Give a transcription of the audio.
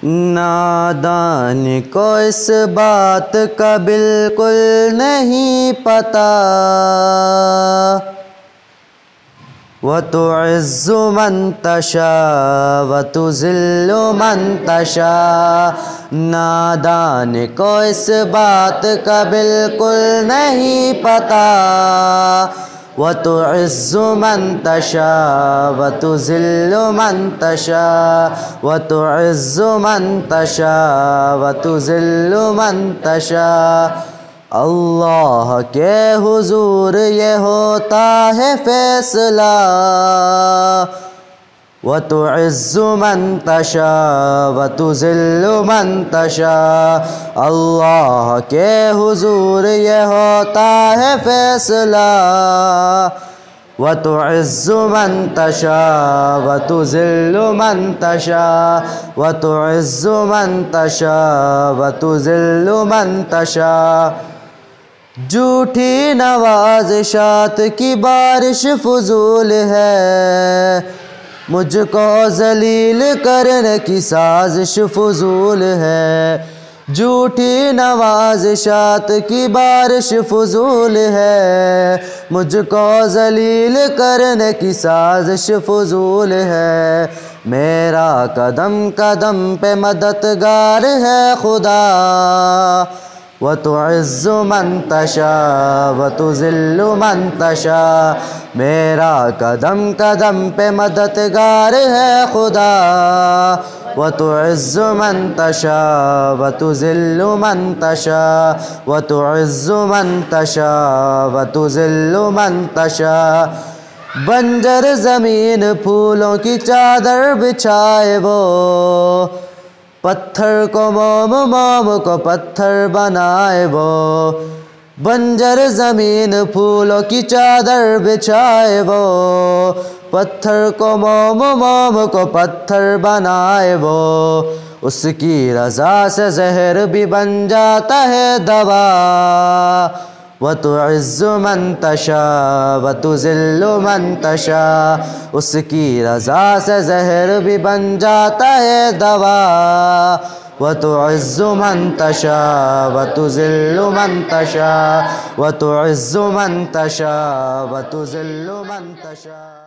نادان کو اس بات کا بالکل نہیں پتہ، وَتُعِزُّ مَن تَشَاءُ وَتُذِلُّ مَن تَشَاءُ۔ نادان کو اس بات کا بالکل نہیں پتہ، وَتُعِزُّ مَن تَشَاءُ وَتُذِلُّ مَن تَشَاءُ، وَتُعِزُّ مَن تَشَاءُ وَتُذِلُّ مَن تَشَاءُ۔ اللہ کے حضور یہ ہوتا ہے فیصلہ، وَتُعِزُّ مَن تَشَاءُ وَتُذِلُّ مَن تَشَاءُ۔ اللہ کے حضور یہ ہوتا ہے فیصلہ، وَتُعِزُّ مَن تَشَاءُ وَتُذِلُّ مَن تَشَاءُ، وَتُعِزُّ مَن تَشَاءُ وَتُذِلُّ مَن تَشَاءُ۔ جھوٹی نوازشات کی بارش فضول ہے، مجھ کو ذلیل کرنے کی سازش فضول ہے۔ جھوٹی نوازشات کی بارش فضول ہے، مجھ کو ذلیل کرنے کی سازش فضول ہے۔ میرا قدم قدم پہ مددگار ہے خدا، وَتُعِزُّ مَن تَشَاءُ وَتُذِلُّ مَن تَشَاءُ۔ میرا قدم قدم پہ مددگار ہے خدا، وَتُعِزُّ مَن تَشَاءُ وَتُذِلُّ مَن تَشَاءُ، وَتُعِزُّ مَن تَشَاءُ وَتُذِلُّ مَن تَشَاءُ۔ بنجر زمین پھولوں کی چادر بچھائے وہ، پتھر کو موم موم کو پتھر بنائے وہ۔ بنجر زمین پھولوں کی چادر بچھائے وہ، پتھر کو موم موم کو پتھر بنائے وہ۔ اس کی رضا سے زہر بھی بن جاتا ہے دوا، وَتُعِزُّ مَن تَشَاءُ وَتُذِلُّ مَن تَشَاءُ۔ اس کی رضا سے زہر بھی بن جاتا ہے دوا، وَتُعِزُّ مَن تَشَاءُ وَتُذِلُّ مَن تَشَاءُ، وَتُعِزُّ مَن تَشَاءُ وَتُذِلُّ مَن تَشَاءُ۔